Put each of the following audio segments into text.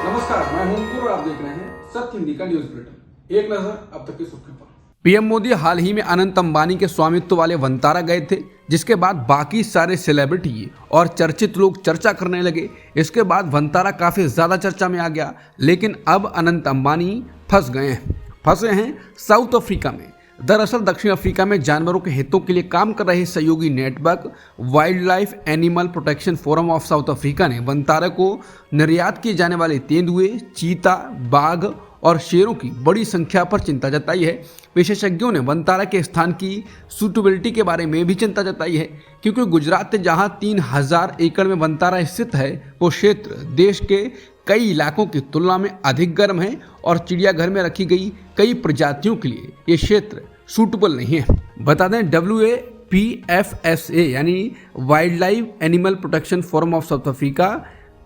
नमस्कार, मैं हूं अंकुर और आप देख रहे हैं सत्य हिंदी का न्यूज बुलेटिन। एक नजर अब तक की सुर्खियों पर। पीएम मोदी हाल ही में अनंत अंबानी के स्वामित्व वाले वंतारा गए थे, जिसके बाद बाकी सारे सेलिब्रिटी और चर्चित लोग चर्चा करने लगे। इसके बाद वंतारा काफी ज्यादा चर्चा में आ गया, लेकिन अब अनंत अंबानी फंसे हैं साउथ अफ्रीका में। दरअसल दक्षिण अफ्रीका में जानवरों के हितों के लिए काम कर रहे सहयोगी network wild life animal protection forum of south Africa ने वंतारा को निर्यात किए जाने वाले तेंदुए, चीता, बाघ और शेरों की बड़ी संख्या पर चिंता जताई है। विशेषज्ञों ने वंतारा के स्थान की सूटेबिलिटी के बारे में भी चिंता जताई है, क्योंकि गुजरात जहां 3000 एकड़ में वंतारा स्थित है, वो क्षेत्र देश के कई इलाकों की तुलना में अधिक गर्म है और चिड़ियाघर में रखी गई कई प्रजातियों के लिए ये क्षेत्र सूटेबल नहीं है। बता दें, WAPFSA यानी wild life animal protection forum of south Africa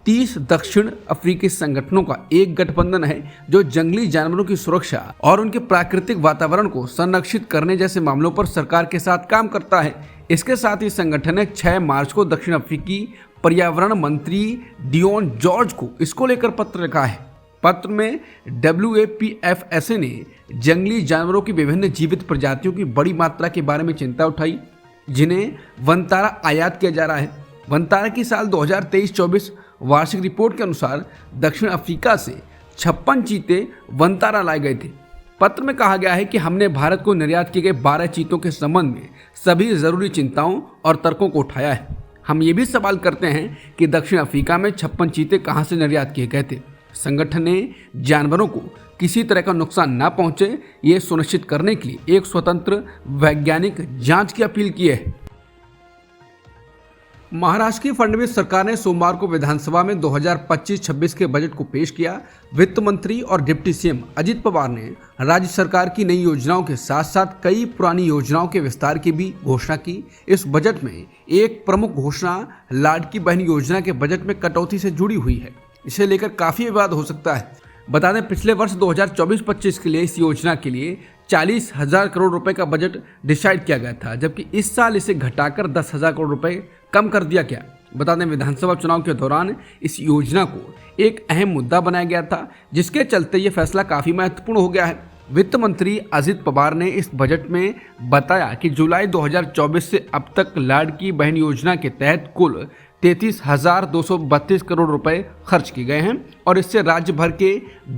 30 दक्षिण अफ्रीकी संगठनों का एक गठबंधन है जो जंगली जानवरों की सुरक्षा और उनके प्राकृतिक वातावरण को संरक्षित करने जैसे मामलों पर सरकार के साथ काम करता है। इसके साथ ही संगठन ने 6 मार्च को दक्षिण अफ्रीकी पर्यावरण मंत्री डियोन जॉर्ज को इसको लेकर पत्र लिखा है। पत्र में WAPFSA ने जंगली जानवरों की विभिन्न जीवित प्रजातियों की बड़ी मात्रा के बारे में चिंता उठाई, जिन्हें वंतारा आयात किया जा रहा है। वंतारा की साल 2023-24 वार्षिक रिपोर्ट के अनुसार दक्षिण अफ्रीका से 56 चीते वंतारा लाए गए थे। पत्र में कहा गया है कि हमने भारत को निर्यात किए गए 12 चीतों के संबंध में सभी जरूरी चिंताओं और तर्कों को उठाया है। हम ये भी सवाल करते हैं कि दक्षिण अफ्रीका में 56 चीते कहां से निर्यात किए गए थे। संगठन ने जानवरों को किसी तरह का नुकसान न पहुंचे, ये सुनिश्चित करने के लिए एक स्वतंत्र वैज्ञानिक जांच की अपील की है। महाराष्ट्र की फडणवीस सरकार ने सोमवार को विधानसभा में 2025-26 के बजट को पेश किया। वित्त मंत्री और डिप्टी सीएम अजित पवार ने राज्य सरकार की नई योजनाओं के साथ साथ कई पुरानी योजनाओं के विस्तार की भी घोषणा की। इस बजट में एक प्रमुख घोषणा लाडकी बहन योजना के बजट में कटौती से जुड़ी हुई है। इसे लेकर काफी विवाद हो सकता है। बता दें, पिछले वर्ष 2024-25 के लिए इस योजना के लिए 40,000 करोड़ रुपए का बजट डिसाइड किया गया था, जबकि इस साल इसे घटाकर 10,000 करोड़ रुपए कम कर दिया गया। बता दें, विधानसभा चुनाव के दौरान इस योजना को एक अहम मुद्दा बनाया गया था, जिसके चलते ये फैसला काफी महत्वपूर्ण हो गया है। वित्त मंत्री अजित पवार ने इस बजट में बताया कि जुलाई 2024 से अब तक लाडकी बहन योजना के तहत कुल 33,232 करोड़ रुपए खर्च किए गए हैं और इससे राज्य भर के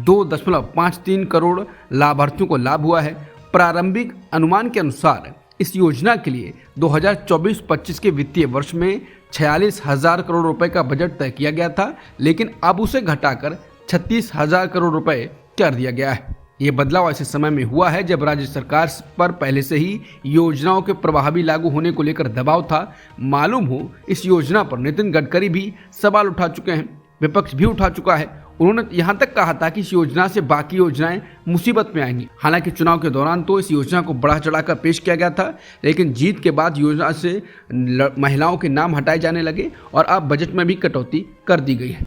2.53 करोड़ लाभार्थियों को लाभ हुआ है। प्रारंभिक अनुमान के अनुसार इस योजना के लिए 2024-25 के वित्तीय वर्ष में 46,000 करोड़ रुपए का बजट तय किया गया था, लेकिन अब उसे घटाकर 36,000 करोड़ रुपए कर दिया गया है। ये बदलाव ऐसे समय में हुआ है जब राज्य सरकार पर पहले से ही योजनाओं के प्रभावी लागू होने को लेकर दबाव था। मालूम हो, इस योजना पर नितिन गडकरी भी सवाल उठा चुके हैं, विपक्ष भी उठा चुका है। उन्होंने यहाँ तक कहा था कि इस योजना से बाकी योजनाएं मुसीबत में आएंगी। हालांकि चुनाव के दौरान तो इस योजना को बढ़ा चढ़ाकर पेश किया गया था, लेकिन जीत के बाद योजना से महिलाओं के नाम हटाए जाने लगे और अब बजट में भी कटौती कर दी गई है।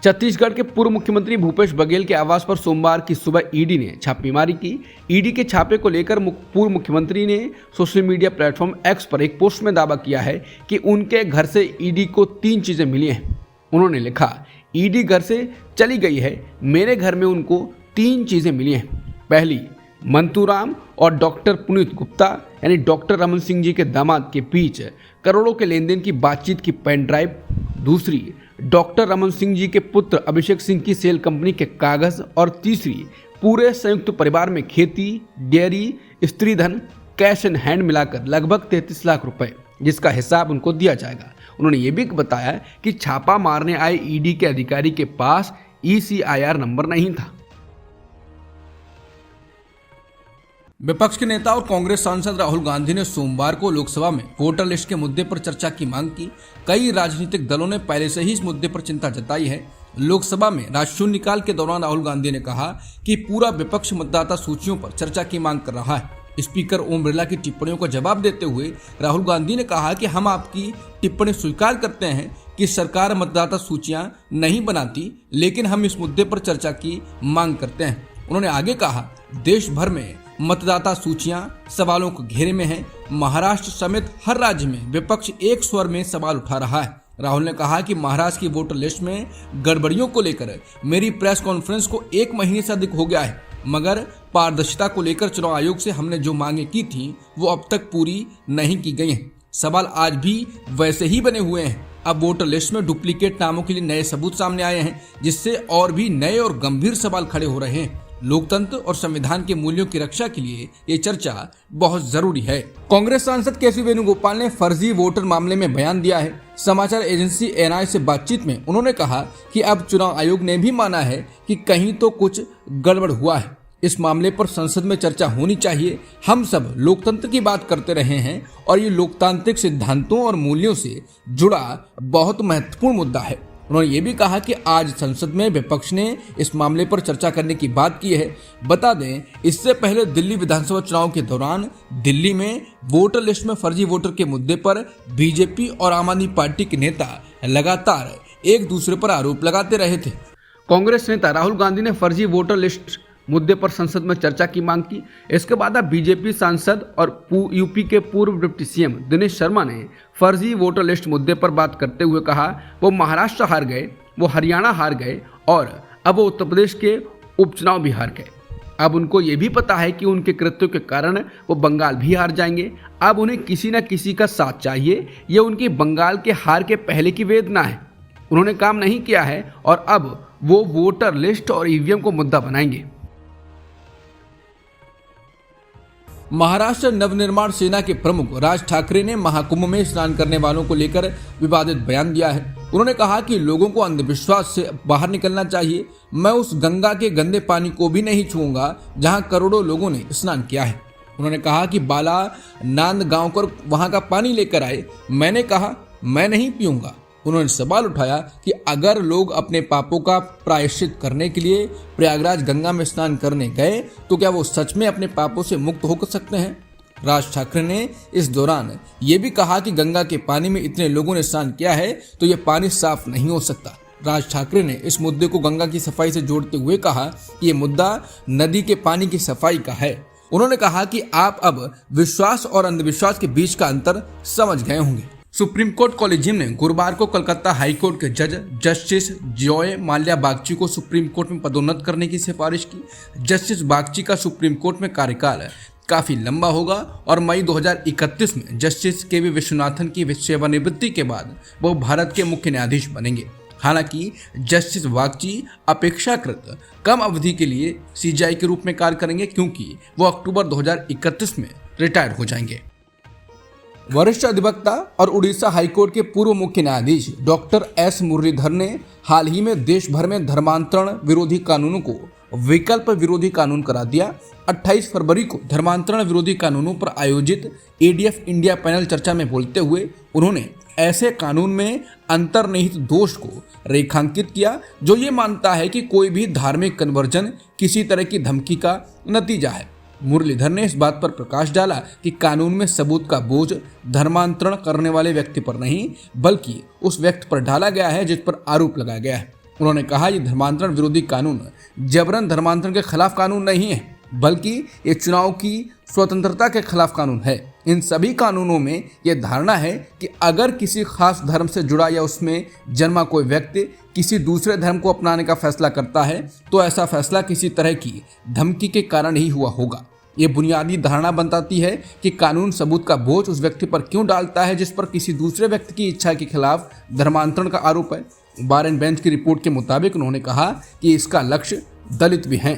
छत्तीसगढ़ के पूर्व मुख्यमंत्री भूपेश बघेल के आवास पर सोमवार की सुबह ईडी ने छापेमारी की। ईडी के छापे को लेकर पूर्व मुख्यमंत्री ने सोशल मीडिया प्लेटफॉर्म एक्स पर एक पोस्ट में दावा किया है कि उनके घर से ईडी को 3 चीजें मिली हैं। उन्होंने लिखा, ईडी घर से चली गई है, मेरे घर में उनको 3 चीजें मिली हैं। पहली, मंतूराम और डॉक्टर पुनीत गुप्ता यानी डॉक्टर रमन सिंह जी के दामाद के बीच करोड़ों के लेन देन की बातचीत की पेन ड्राइव। दूसरी, डॉक्टर रमन सिंह जी के पुत्र अभिषेक सिंह की सेल कंपनी के कागज। और तीसरी, पूरे संयुक्त परिवार में खेती, डेयरी, स्त्री धन, कैश एंड हैंड मिलाकर लगभग 33 लाख रुपए, जिसका हिसाब उनको दिया जाएगा। उन्होंने ये भी बताया कि छापा मारने आए ईडी के अधिकारी के पास ECIR नंबर नहीं था। विपक्ष के नेता और कांग्रेस सांसद राहुल गांधी ने सोमवार को लोकसभा में वोटर लिस्ट के मुद्दे पर चर्चा की मांग की। कई राजनीतिक दलों ने पहले से ही इस मुद्दे पर चिंता जताई है। लोकसभा में राजशून्यकाल के दौरान राहुल गांधी ने कहा कि पूरा विपक्ष मतदाता सूचियों पर चर्चा की मांग कर रहा है। स्पीकर ओम बिरला की टिप्पणियों का जवाब देते हुए राहुल गांधी ने कहा कि हम आपकी टिप्पणी स्वीकार करते हैं कि सरकार मतदाता सूचियां नहीं बनाती, लेकिन हम इस मुद्दे पर चर्चा की मांग करते हैं। उन्होंने आगे कहा, देश भर में मतदाता सूचियां सवालों के घेरे में हैं। महाराष्ट्र समेत हर राज्य में विपक्ष एक स्वर में सवाल उठा रहा है। राहुल ने कहा कि महाराष्ट्र की वोटर लिस्ट में गड़बड़ियों को लेकर मेरी प्रेस कॉन्फ्रेंस को 1 महीने से अधिक हो गया है, मगर पारदर्शिता को लेकर चुनाव आयोग से हमने जो मांगे की थी वो अब तक पूरी नहीं की गई हैं। सवाल आज भी वैसे ही बने हुए हैं। अब वोटर लिस्ट में डुप्लीकेट नामों के लिए नए सबूत सामने आए हैं, जिससे और भी नए और गंभीर सवाल खड़े हो रहे हैं। लोकतंत्र और संविधान के मूल्यों की रक्षा के लिए ये चर्चा बहुत जरूरी है। कांग्रेस सांसद केसी वेणुगोपाल ने फर्जी वोटर मामले में बयान दिया है। समाचार एजेंसी एएनआई से बातचीत में उन्होंने कहा कि अब चुनाव आयोग ने भी माना है कि कहीं तो कुछ गड़बड़ हुआ है। इस मामले पर संसद में चर्चा होनी चाहिए। हम सब लोकतंत्र की बात करते रहे हैं और ये लोकतांत्रिक सिद्धांतों और मूल्यों से जुड़ा बहुत महत्वपूर्ण मुद्दा है। उन्होंने ये भी कहा कि आज संसद में विपक्ष ने इस मामले पर चर्चा करने की बात की है। बता दें, इससे पहले दिल्ली विधानसभा चुनाव के दौरान दिल्ली में वोटर लिस्ट में फर्जी वोटर के मुद्दे पर बीजेपी और आम आदमी पार्टी के नेता लगातार एक दूसरे पर आरोप लगाते रहे थे। कांग्रेस नेता राहुल गांधी ने फर्जी वोटर लिस्ट मुद्दे पर संसद में चर्चा की मांग की। इसके बाद अब बीजेपी सांसद और यूपी के पूर्व डिप्टी सीएम दिनेश शर्मा ने फर्जी वोटर लिस्ट मुद्दे पर बात करते हुए कहा वो महाराष्ट्र हार गए, वो हरियाणा हार गए और अब वो उत्तर प्रदेश के उपचुनाव भी हार गए। अब उनको ये भी पता है कि उनके कृत्यों के कारण वो बंगाल भी हार जाएंगे। अब उन्हें किसी न किसी का साथ चाहिए। ये उनकी बंगाल के हार के पहले की वेदना है। उन्होंने काम नहीं किया है और अब वो वोटर लिस्ट और ईवीएम को मुद्दा बनाएंगे। महाराष्ट्र नवनिर्माण सेना के प्रमुख राज ठाकरे ने महाकुंभ में स्नान करने वालों को लेकर विवादित बयान दिया है। उन्होंने कहा कि लोगों को अंधविश्वास से बाहर निकलना चाहिए। मैं उस गंगा के गंदे पानी को भी नहीं छूऊंगा जहां करोड़ों लोगों ने स्नान किया है। उन्होंने कहा कि बाला नांद गांव कर वहां का पानी लेकर आए। मैंने कहा मैं नहीं पीऊंगा। उन्होंने सवाल उठाया कि अगर लोग अपने पापों का प्रायश्चित करने के लिए प्रयागराज गंगा में स्नान करने गए तो क्या वो सच में अपने पापों से मुक्त हो सकते हैं। राज ठाकरे ने इस दौरान ये भी कहा कि गंगा के पानी में इतने लोगों ने स्नान किया है तो ये पानी साफ नहीं हो सकता। राज ठाकरे ने इस मुद्दे को गंगा की सफाई से जोड़ते हुए कहा कि ये मुद्दा नदी के पानी की सफाई का है। उन्होंने कहा कि आप अब विश्वास और अंधविश्वास के बीच का अंतर समझ गए होंगे। सुप्रीम कोर्ट कॉलेजियम ने गुरुवार को कोलकाता हाई कोर्ट के जज जस्टिस जॉय माल्या बागची को सुप्रीम कोर्ट में पदोन्नत करने की सिफारिश की। जस्टिस बागची का सुप्रीम कोर्ट में कार्यकाल काफी लंबा होगा और मई 2031 में जस्टिस केवी विश्वनाथन की सेवानिवृत्ति के बाद वो भारत के मुख्य न्यायाधीश बनेंगे। हालांकि जस्टिस बागची अपेक्षाकृत कम अवधि के लिए सीजेआई के रूप में कार्य करेंगे, क्योंकि वो अक्टूबर 2031 में रिटायर हो जाएंगे। वरिष्ठ अधिवक्ता और उड़ीसा हाईकोर्ट के पूर्व मुख्य न्यायाधीश डॉक्टर एस मुरलीधर ने हाल ही में देश भर में धर्मांतरण विरोधी कानूनों को विकल्प विरोधी कानून करार दिया। 28 फरवरी को धर्मांतरण विरोधी कानूनों पर आयोजित एडीएफ इंडिया पैनल चर्चा में बोलते हुए उन्होंने ऐसे कानून में अंतर्निहित दोष को रेखांकित किया जो ये मानता है कि कोई भी धार्मिक कन्वर्जन किसी तरह की धमकी का नतीजा है। मुरलीधर ने इस बात पर प्रकाश डाला कि कानून में सबूत का बोझ धर्मांतरण करने वाले व्यक्ति पर नहीं बल्कि उस व्यक्ति पर डाला गया है जिस पर आरोप लगाया गया है। उन्होंने कहा ये धर्मांतरण विरोधी कानून जबरन धर्मांतरण के खिलाफ कानून नहीं है, बल्कि ये चुनाव की स्वतंत्रता के खिलाफ कानून है। इन सभी कानूनों में ये धारणा है कि अगर किसी खास धर्म से जुड़ा या उसमें जन्मा कोई व्यक्ति किसी दूसरे धर्म को अपनाने का फैसला करता है तो ऐसा फैसला किसी तरह की धमकी के कारण ही हुआ होगा। ये बुनियादी धारणा बताती है कि कानून सबूत का बोझ उस व्यक्ति पर क्यों डालता है जिस पर किसी दूसरे व्यक्ति की इच्छा के खिलाफ धर्मांतरण का आरोप है। बार एंड बेंच की रिपोर्ट के मुताबिक उन्होंने कहा कि इसका लक्ष्य दलित भी हैं।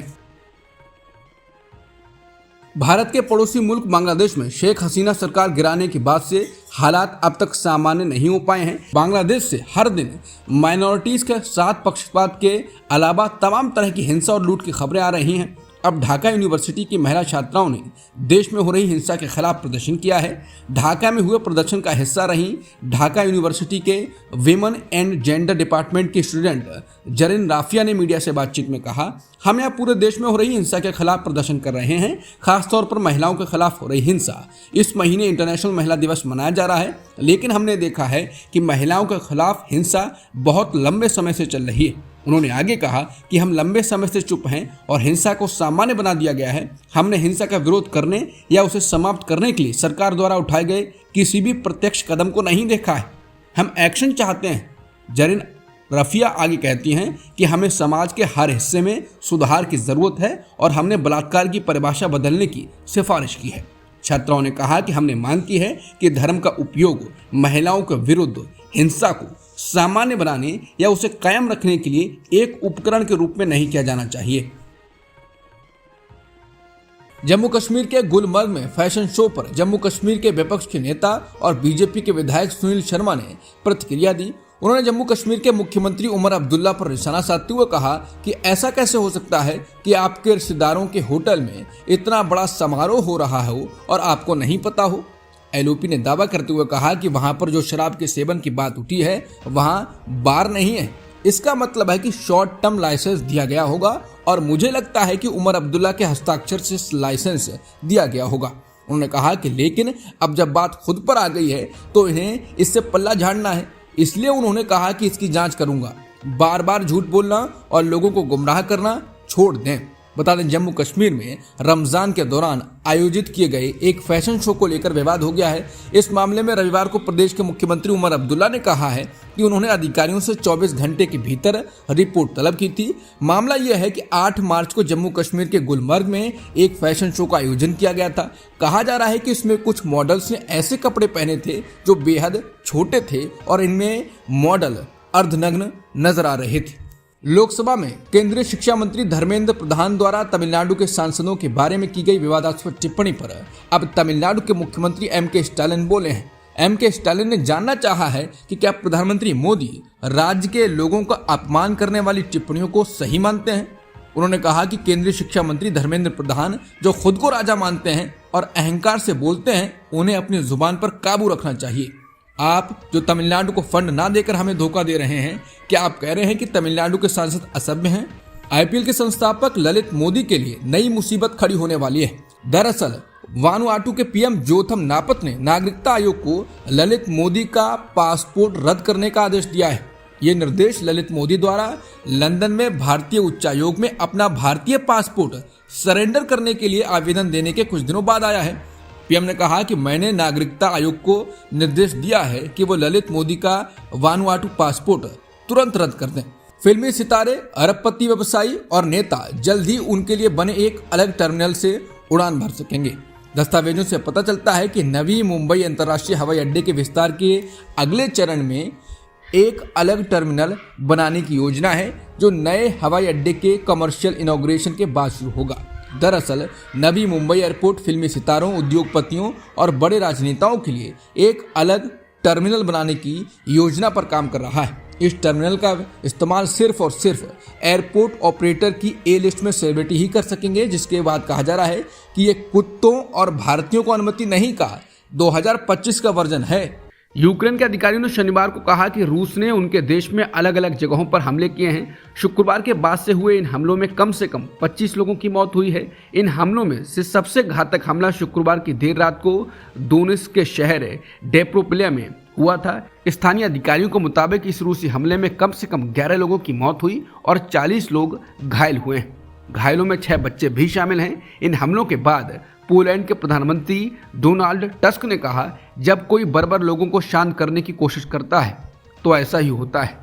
भारत के पड़ोसी मुल्क बांग्लादेश में शेख हसीना सरकार गिराने के बाद से हालात अब तक सामान्य नहीं हो पाए हैं। बांग्लादेश से हर दिन माइनॉरिटीज के साथ पक्षपात के अलावा तमाम तरह की हिंसा और लूट की खबरें आ रही हैं। अब ढाका यूनिवर्सिटी की महिला छात्राओं ने देश में हो रही हिंसा के खिलाफ प्रदर्शन किया है। ढाका में हुए प्रदर्शन का हिस्सा रही ढाका यूनिवर्सिटी के विमेन एंड जेंडर डिपार्टमेंट की स्टूडेंट जरिन राफिया ने मीडिया से बातचीत में कहा, हम यहाँ पूरे देश में हो रही हिंसा के खिलाफ प्रदर्शन कर रहे हैं, खासतौर पर महिलाओं के खिलाफ हो रही हिंसा। इस महीने इंटरनेशनल महिला दिवस मनाया जा रहा है, लेकिन हमने देखा है कि महिलाओं के खिलाफ हिंसा बहुत लंबे समय से चल रही है। उन्होंने आगे कहा कि हम लंबे समय से चुप हैं और हिंसा को सामान्य बना दिया गया है। हमने हिंसा का विरोध करने या उसे समाप्त करने के लिए सरकार द्वारा उठाए गए किसी भी प्रत्यक्ष कदम को नहीं देखा है। हम एक्शन चाहते हैं। जरीन रफिया आगे कहती हैं कि हमें समाज के हर हिस्से में सुधार की जरूरत है और हमने बलात्कार की परिभाषा बदलने की सिफारिश की है। छात्राओं ने कहा कि हमने मांग की है कि धर्म का उपयोग महिलाओं के विरुद्ध हिंसा को सामान्य बनाने या उसे कायम रखने के लिए एक उपकरण के रूप में नहीं किया जाना चाहिए। जम्मू कश्मीर के गुलमर्ग में फैशन शो पर जम्मू कश्मीर के विपक्ष के नेता और बीजेपी के विधायक सुनील शर्मा ने प्रतिक्रिया दी। उन्होंने जम्मू कश्मीर के मुख्यमंत्री उमर अब्दुल्ला पर निशाना साधते हुए कहा कि ऐसा कैसे हो सकता है कि आपके रिश्तेदारों के होटल में इतना बड़ा समारोह हो रहा हो और आपको नहीं पता हो। एलओपी ने दावा करते हुए कहा कि वहां पर जो शराब के सेवन की बात उठी है वहां बार नहीं है, इसका मतलब है कि शॉर्ट टर्म लाइसेंस दिया गया होगा और मुझे लगता है कि उमर अब्दुल्ला के हस्ताक्षर से लाइसेंस दिया गया होगा। उन्होंने कहा कि लेकिन अब जब बात खुद पर आ गई है तो इन्हें इससे पल्ला झाड़ना है, इसलिए उन्होंने कहा कि इसकी जांच करूंगा। बार बार झूठ बोलना और लोगों को गुमराह करना छोड़ दें। बता दें जम्मू कश्मीर में रमजान के दौरान आयोजित किए गए एक फैशन शो को लेकर विवाद हो गया है। इस मामले में रविवार को प्रदेश के मुख्यमंत्री उमर अब्दुल्ला ने कहा है कि उन्होंने अधिकारियों से 24 घंटे के भीतर रिपोर्ट तलब की थी। मामला यह है कि 8 मार्च को जम्मू कश्मीर के गुलमर्ग में एक फैशन शो का आयोजन किया गया था। कहा जा रहा है कि इसमें कुछ मॉडल्स ने ऐसे कपड़े पहने थे जो बेहद छोटे थे और इनमें मॉडल अर्धनग्न नजर आ रहे थे। लोकसभा में केंद्रीय शिक्षा मंत्री धर्मेंद्र प्रधान द्वारा तमिलनाडु के सांसदों के बारे में की गई विवादास्पद टिप्पणी पर अब तमिलनाडु के मुख्यमंत्री एम.के. स्टालिन बोले हैं। एम.के. स्टालिन ने जानना चाहा है कि क्या प्रधानमंत्री मोदी राज्य के लोगों का अपमान करने वाली टिप्पणियों को सही मानते हैं। उन्होंने कहा कि केंद्रीय शिक्षा मंत्री धर्मेंद्र प्रधान जो खुद को राजा मानते हैं और अहंकार से बोलते हैं, उन्हें अपनी जुबान पर काबू रखना चाहिए। आप जो तमिलनाडु को फंड ना देकर हमें धोखा दे रहे हैं, क्या आप कह रहे हैं कि तमिलनाडु के सांसद असभ्य हैं। आईपीएल के संस्थापक ललित मोदी के लिए नई मुसीबत खड़ी होने वाली है। दरअसल वानुआटू के पीएम जोथम नापत ने नागरिकता आयोग को ललित मोदी का पासपोर्ट रद्द करने का आदेश दिया है। ये निर्देश ललित मोदी द्वारा लंदन में भारतीय उच्चायोग में अपना भारतीय पासपोर्ट सरेंडर करने के लिए आवेदन देने के कुछ दिनों बाद आया है। पीएम ने कहा कि मैंने नागरिकता आयोग को निर्देश दिया है कि वो ललित मोदी का वानुआटू पासपोर्ट तुरंत रद्द कर दें। फिल्मी सितारे, अरबपति व्यवसायी और नेता जल्द ही उनके लिए बने एक अलग टर्मिनल से उड़ान भर सकेंगे। दस्तावेजों से पता चलता है कि नवी मुंबई अंतर्राष्ट्रीय हवाई अड्डे के विस्तार के अगले चरण में एक अलग टर्मिनल बनाने की योजना है जो नए हवाई अड्डे के कमर्शियल इनॉग्रेशन के बाद शुरू होगा। दरअसल नवी मुंबई एयरपोर्ट फिल्मी सितारों, उद्योगपतियों और बड़े राजनेताओं के लिए एक अलग टर्मिनल बनाने की योजना पर काम कर रहा है। इस टर्मिनल का इस्तेमाल सिर्फ और सिर्फ एयरपोर्ट ऑपरेटर की ए लिस्ट में सेलिब्रिटी ही कर सकेंगे, जिसके बाद कहा जा रहा है कि ये कुत्तों और भारतीयों को अनुमति नहीं का 2025 का वर्जन है। यूक्रेन के अधिकारियों ने शनिवार को कहा कि रूस ने उनके देश में अलग अलग जगहों पर हमले किए हैं। शुक्रवार के बाद से हुए इन हमलों में कम से कम 25 लोगों की मौत हुई है। इन हमलों में से सबसे घातक हमला शुक्रवार की देर रात को दोनेत्स्क के शहर डेप्रोपिलिया में हुआ था। स्थानीय अधिकारियों के मुताबिक इस रूसी हमले में कम से कम 11 लोगों की मौत हुई और 40 लोग घायल हुए हैं। घायलों में 6 बच्चे भी शामिल हैं। इन हमलों के बाद पोलैंड के प्रधानमंत्री डोनाल्ड टस्क ने कहा, जब कोई बर्बर लोगों को शांत करने की कोशिश करता है तो ऐसा ही होता है।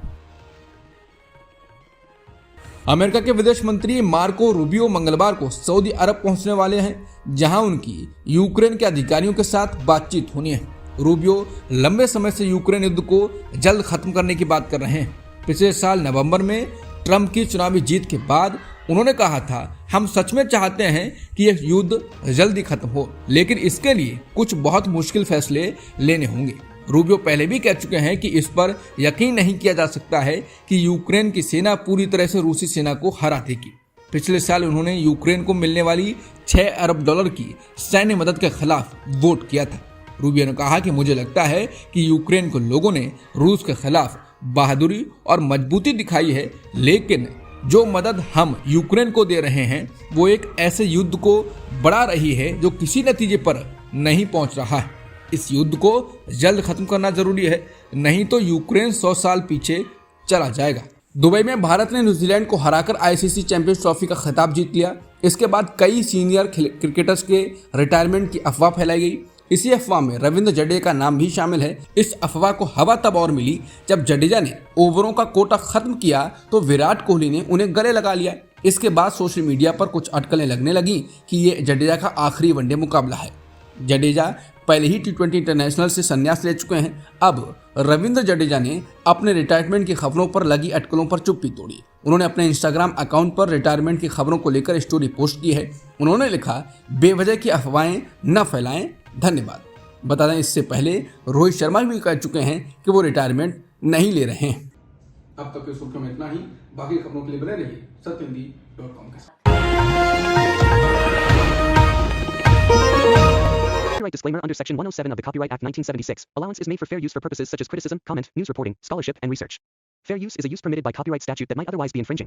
अमेरिका के विदेश मंत्री मार्को रूबियो मंगलवार को सऊदी अरब पहुंचने वाले हैं, जहां उनकी यूक्रेन के अधिकारियों के साथ बातचीत होनी है। रूबियो लंबे समय से यूक्रेन युद्ध को जल्द खत्म करने की बात कर रहे हैं। पिछले साल नवंबर में ट्रंप की चुनावी जीत के बाद उन्होंने कहा था, हम सच में चाहते हैं कि यह युद्ध जल्दी खत्म हो, लेकिन इसके लिए कुछ बहुत मुश्किल फैसले लेने होंगे। रूबियो पहले भी कह चुके हैं कि इस पर यकीन नहीं किया जा सकता है कि यूक्रेन की सेना पूरी तरह से रूसी सेना को हरा देगी। पिछले साल उन्होंने यूक्रेन को मिलने वाली $6 अरब की सैन्य मदद के खिलाफ वोट किया था। रूबियो ने कहा कि मुझे लगता है कि यूक्रेन के लोगों ने रूस के खिलाफ बहादुरी और मजबूती दिखाई है, लेकिन जो मदद हम यूक्रेन को दे रहे हैं वो एक ऐसे युद्ध को बढ़ा रही है जो किसी नतीजे पर नहीं पहुंच रहा है। इस युद्ध को जल्द खत्म करना जरूरी है, नहीं तो यूक्रेन 100 साल पीछे चला जाएगा। दुबई में भारत ने न्यूजीलैंड को हराकर आईसीसी चैंपियंस ट्रॉफी का खिताब जीत लिया। इसके बाद कई सीनियर क्रिकेटर्स के रिटायरमेंट की अफवाह फैलाई गई। इसी अफवाह में रविंद्र जडेजा का नाम भी शामिल है। इस अफवाह को हवा तब और मिली जब जडेजा ने ओवरों का कोटा खत्म किया तो विराट कोहली ने उन्हें गले लगा लिया। इसके बाद सोशल मीडिया पर कुछ अटकलें लगने लगी कि ये जडेजा का आखिरी वनडे मुकाबला है। जडेजा पहले ही T20 इंटरनेशनल से संन्यास ले चुके हैं। अब रविंद्र जडेजा ने अपने रिटायरमेंट की खबरों पर लगी अटकलों पर चुप्पी तोड़ी। उन्होंने अपने इंस्टाग्राम अकाउंट पर रिटायरमेंट की खबरों को लेकर स्टोरी पोस्ट की है। उन्होंने लिखा, बेवजह की अफवाहें न फैलाएं, धन्यवाद। बता दें, इससे पहले रोहित शर्मा भी कह चुके हैं कि वो रिटायरमेंट नहीं ले रहे हैं। अब तक की सुर्खियों में इतना ही। बाकी खबरों के लिए बने रहिए सत्यहिंदी.com के साथ। Copyright disclaimer under Section 107 of the Copyright Act 1976. Allowance is made for fair use for purposes such as criticism, comment, news reporting, scholarship, and research. Fair use is a use permitted by copyright statute that might otherwise be infringing.